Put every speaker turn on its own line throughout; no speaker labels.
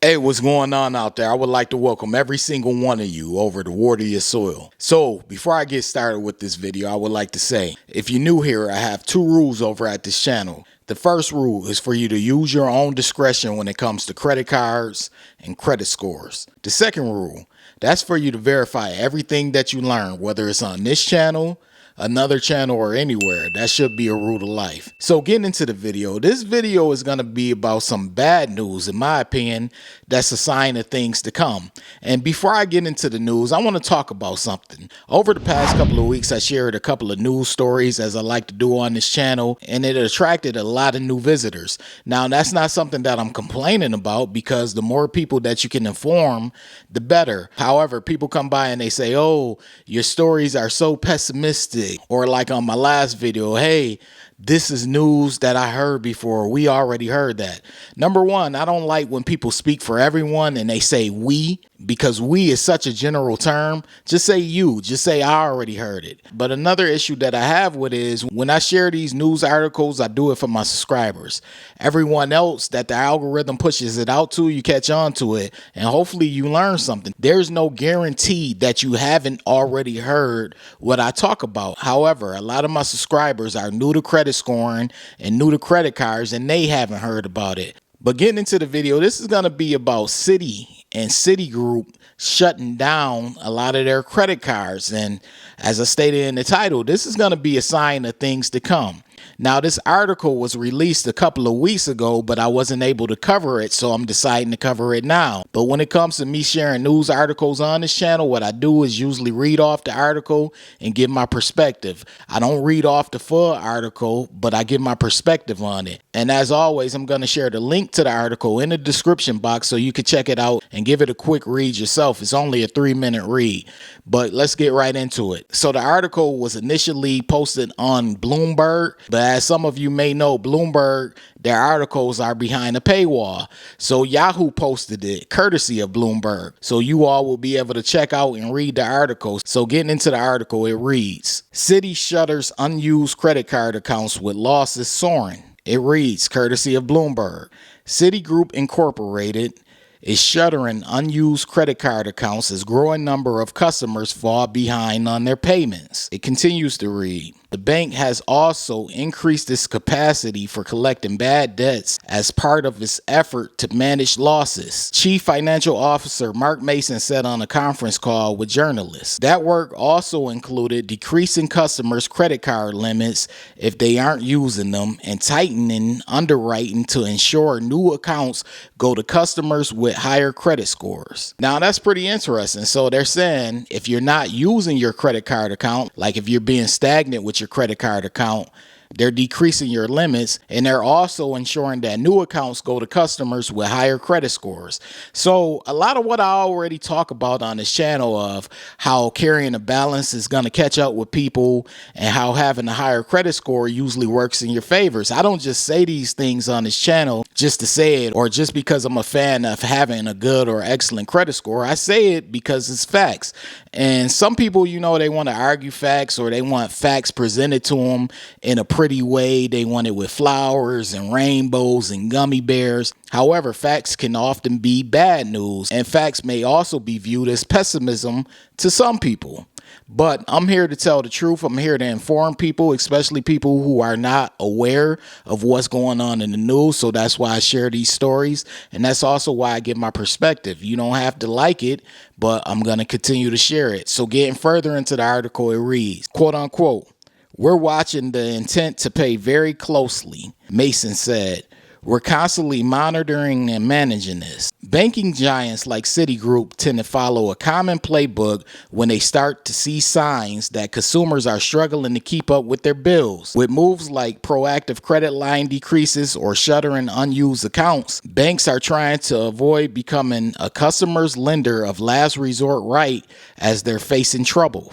Hey, what's going on out there? I would like to welcome every single one of you over to Water Your Soil. So, before I get started with this video, I would like to say, if you're new here, I have two rules over at this channel. The first rule is for you to use your own discretion when it comes to credit cards and credit scores. The second rule, that's for you to verify everything that you learn, whether it's on this channel, another channel, or anywhere. That should be a rule of life. So getting into the video, this video is going to be about some bad news, in my opinion, that's a sign of things to come. And before I get into the news, I want to talk about something. Over the past couple of weeks, I shared a couple of news stories, as I like to do on this channel, and it attracted a lot of new visitors. Now, that's not something that I'm complaining about, because the more people that you can inform, the better. However, people come by and they say, oh, your stories are so pessimistic. Or like on my last video, hey, this is news that I heard before. We already heard that. Number one, I don't like when people speak for everyone and they say we, because we is such a general term. Just say you, just say I already heard it. But another issue that I have with it is when I share these news articles, I do it for my subscribers. Everyone else that the algorithm pushes it out to, you catch on to it, and hopefully you learn something. There's no guarantee that you haven't already heard what I talk about. However, a lot of my subscribers are new to credit scoring and new to credit cards, and they haven't heard about it. But getting into the video, this is going to be about Citi and Citigroup shutting down a lot of their credit cards. And as I stated in the title, this is going to be a sign of things to come. Now, this article was released a couple of weeks ago, but I wasn't able to cover it, so I'm deciding to cover it now. But when it comes to me sharing news articles on this channel, what I do is usually read off the article and give my perspective. I don't read off the full article, but I give my perspective on it. And as always, I'm going to share the link to the article in the description box so you can check it out and give it a quick read yourself. It's only a 3-minute read, but let's get right into it. So the article was initially posted on Bloomberg, but as some of you may know, Bloomberg, their articles are behind a paywall. So Yahoo posted it courtesy of Bloomberg. So you all will be able to check out and read the article. So getting into the article, it reads, Citi shutters unused credit card accounts with losses soaring. It reads, courtesy of Bloomberg, Citigroup Incorporated is shuttering unused credit card accounts as growing number of customers fall behind on their payments. It continues to read, the bank has also increased its capacity for collecting bad debts as part of its effort to manage losses. Chief Financial Officer Mark Mason said on a conference call with journalists. That work also included decreasing customers' credit card limits if they aren't using them and tightening underwriting to ensure new accounts go to customers with higher credit scores. Now, that's pretty interesting. So they're saying if you're not using your credit card account, like if you're being stagnant with your credit card account, they're decreasing your limits, and they're also ensuring that new accounts go to customers with higher credit scores. So a lot of what I already talk about on this channel of how carrying a balance is going to catch up with people and how having a higher credit score usually works in your favors. I don't just say these things on this channel just to say it or just because I'm a fan of having a good or excellent credit score. I say it because it's facts. And some people, you know, they want to argue facts, or they want facts presented to them in a pretty way. They want it with flowers and rainbows and gummy bears. However, facts can often be bad news, and facts may also be viewed as pessimism to some people. But I'm here to tell the truth. I'm here to inform people, especially people who are not aware of what's going on in the news. So that's why I share these stories. And that's also why I give my perspective. You don't have to like it, but I'm going to continue to share it. So getting further into the article, it reads, quote unquote, we're watching the intent to pay very closely, Mason said. We're constantly monitoring and managing this. Banking giants like Citigroup tend to follow a common playbook when they start to see signs that consumers are struggling to keep up with their bills. With moves like proactive credit line decreases or shuttering unused accounts, banks are trying to avoid becoming a customer's lender of last resort right as they're facing trouble.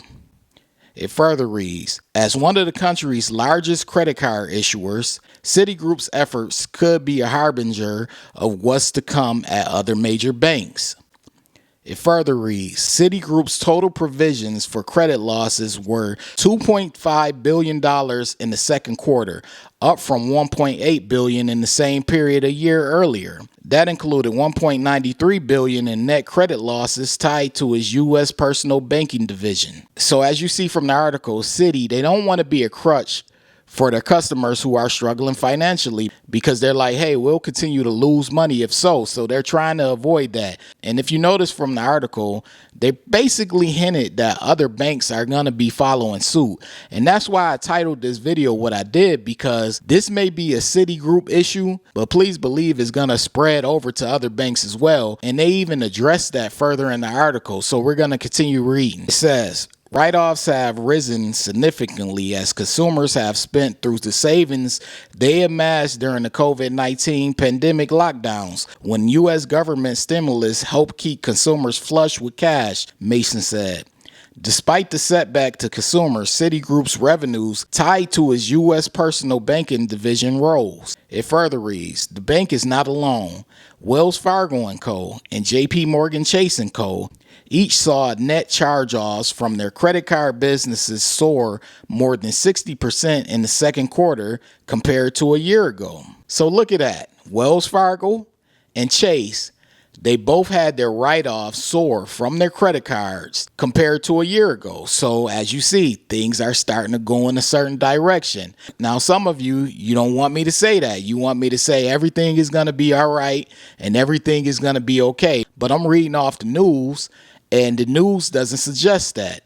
It further reads, as one of the country's largest credit card issuers, Citigroup's efforts could be a harbinger of what's to come at other major banks. It further reads, Citigroup's total provisions for credit losses were $2.5 billion in the second quarter, up from $1.8 billion in the same period a year earlier. That included $1.93 billion in net credit losses tied to its U.S. personal banking division. So as you see from the article, Citi, they don't want to be a crutch for their customers who are struggling financially, because they're like, hey, we'll continue to lose money if so. So they're trying to avoid that. And if you notice from the article, they basically hinted that other banks are going to be following suit. And that's why I titled this video what I did, because this may be a Citigroup issue, but please believe it's going to spread over to other banks as well. And they even address that further in the article. So we're going to continue reading. It says, write-offs have risen significantly as consumers have spent through the savings they amassed during the COVID-19 pandemic lockdowns, when U.S. government stimulus helped keep consumers flush with cash, Mason said. Despite the setback to consumers, Citigroup's revenues tied to its U.S. personal banking division rose. It further reads, the bank is not alone. Wells Fargo & Co. and J.P. Morgan Chase & Co. each saw net charge-offs from their credit card businesses soar more than 60% in the second quarter compared to a year ago. So look at that. Wells Fargo and Chase, they both had their write-offs soar from their credit cards compared to a year ago. So as you see, things are starting to go in a certain direction. Now, some of you don't want me to say that. You want me to say everything is going to be all right and everything is going to be okay. But I'm reading off the news, and the news doesn't suggest that.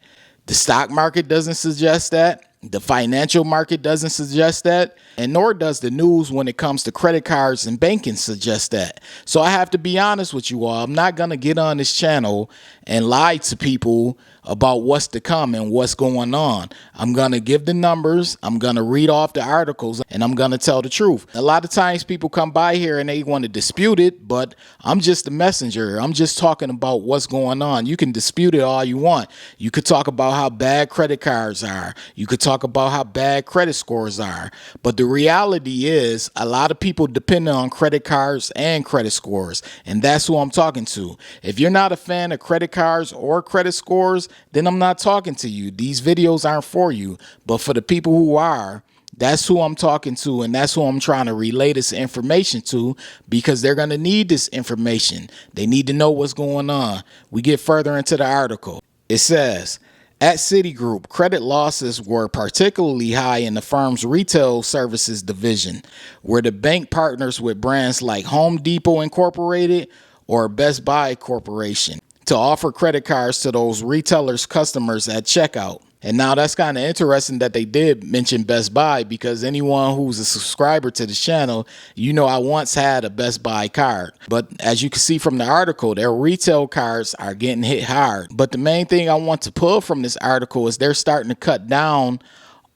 The stock market doesn't suggest that. The financial market doesn't suggest that, and nor does the news when it comes to credit cards and banking suggest that. So I have to be honest with you all. I'm not going to get on this channel and lie to people about what's to come and what's going on. I'm going to give the numbers, I'm going to read off the articles, and I'm going to tell the truth. A lot of times people come by here and they want to dispute it, but I'm just a messenger. I'm just talking about what's going on. You can dispute it all you want. You could talk about how bad credit cards are. You could talk about how bad credit scores are. But the reality is a lot of people depend on credit cards and credit scores, and that's who I'm talking to. If you're not a fan of credit cards or credit scores, then I'm not talking to you. These videos aren't for you. But for the people who are, that's who I'm talking to, and that's who I'm trying to relay this information to, because they're going to need this information. They need to know what's going on. We get further into the article. It says, at Citigroup, credit losses were particularly high in the firm's retail services division, where the bank partners with brands like Home Depot Incorporated or Best Buy Corporation to offer credit cards to those retailers' customers at checkout. And now that's kind of interesting that they did mention Best Buy, because anyone who's a subscriber to the channel, you know I once had a Best Buy card. But as you can see from the article, their retail cards are getting hit hard. But the main thing I want to pull from this article is they're starting to cut down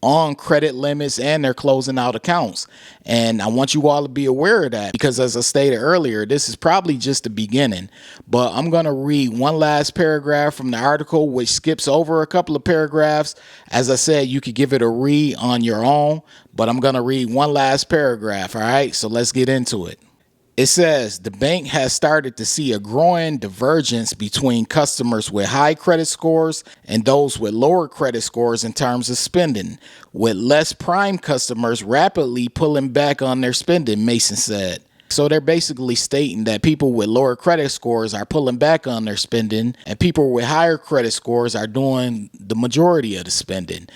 on credit limits and they're closing out accounts. And I want you all to be aware of that, because as I stated earlier, this is probably just the beginning. But I'm going to read one last paragraph from the article, which skips over a couple of paragraphs. As I said, you could give it a read on your own, but I'm going to read one last paragraph. All right, so let's get into it. It says the bank has started to see a growing divergence between customers with high credit scores and those with lower credit scores in terms of spending, with less prime customers rapidly pulling back on their spending, Mason said. So they're basically stating that people with lower credit scores are pulling back on their spending, and people with higher credit scores are doing the majority of the spending.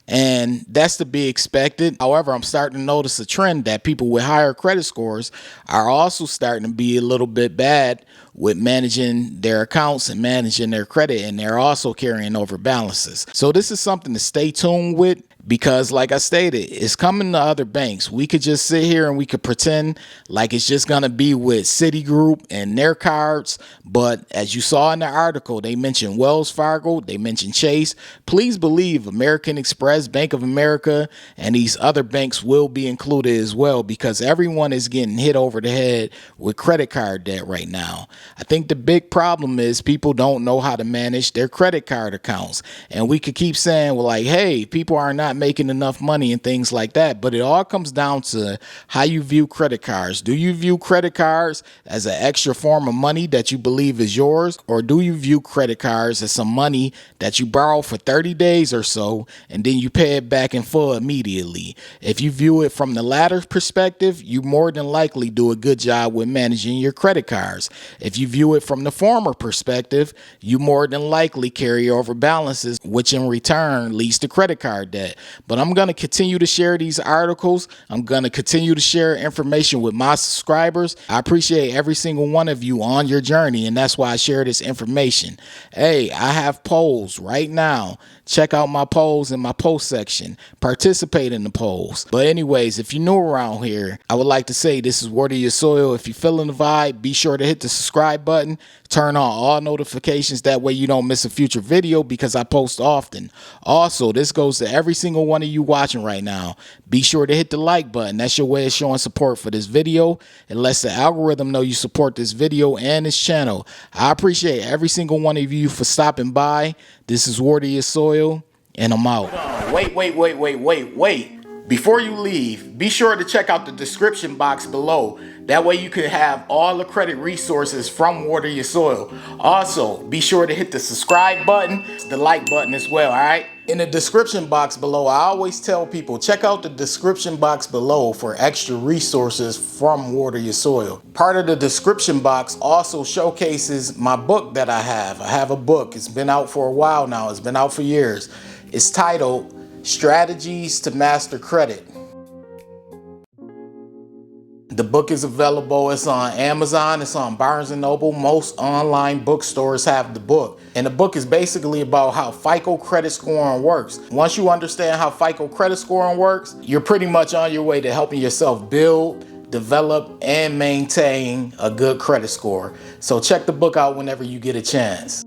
And that's to be expected. However, I'm starting to notice a trend that people with higher credit scores are also starting to be a little bit bad with managing their accounts and managing their credit, and they're also carrying over balances. So this is something to stay tuned with, because like I stated, it's coming to other banks. We could just sit here and we could pretend like it's just going to be with Citigroup and their cards. But as you saw in the article, they mentioned Wells Fargo, they mentioned Chase. Please believe American Express, Bank of America, and these other banks will be included as well, because everyone is getting hit over the head with credit card debt right now. I think the big problem is people don't know how to manage their credit card accounts. And we could keep saying, well, like, hey, people are not making enough money and things like that. But it all comes down to how you view credit cards. Do you view credit cards as an extra form of money that you believe is yours? Or do you view credit cards as some money that you borrow for 30 days or so and then you pay it back in full immediately? If you view it from the latter perspective, you more than likely do a good job with managing your credit cards. If you view it from the former perspective, you more than likely carry over balances, which in return leads to credit card debt. But I'm going to continue to share these articles. I'm going to continue to share information with my subscribers. I appreciate every single one of you on your journey, and that's why I share this information. Hey, I have polls right now. Check out my polls in my post section. Participate in the polls. But anyways, if you're new around here, I would like to say this is Word of Your Soil. If you're feeling the vibe, be sure to hit the subscribe button. Turn on all notifications. That way you don't miss a future video because I post often. Also, this goes to every single one of you watching right now. Be sure to hit the like button. That's your way of showing support for this video. It lets the algorithm know you support this video and this channel. I appreciate every single one of you for stopping by. This is Word of Your Soil, and I'm out. Wait. Before you leave, be sure to check out the description box below. That way you can have all the credit resources from Word of Your Soil. Also, be sure to hit the subscribe button, the like button as well, all right? In the description box below, I always tell people, check out the description box below for extra resources from Word of Your Soil. Part of the description box also showcases my book that I have. I have a book. It's been out for a while now. It's been out for years. It's titled Strategies to Master Credit. The book is available. It's on Amazon. It's on Barnes & Noble. Most online bookstores have the book. And the book is basically about how FICO credit scoring works. Once you understand how FICO credit scoring works, you're pretty much on your way to helping yourself build, develop, and maintain a good credit score. So check the book out whenever you get a chance.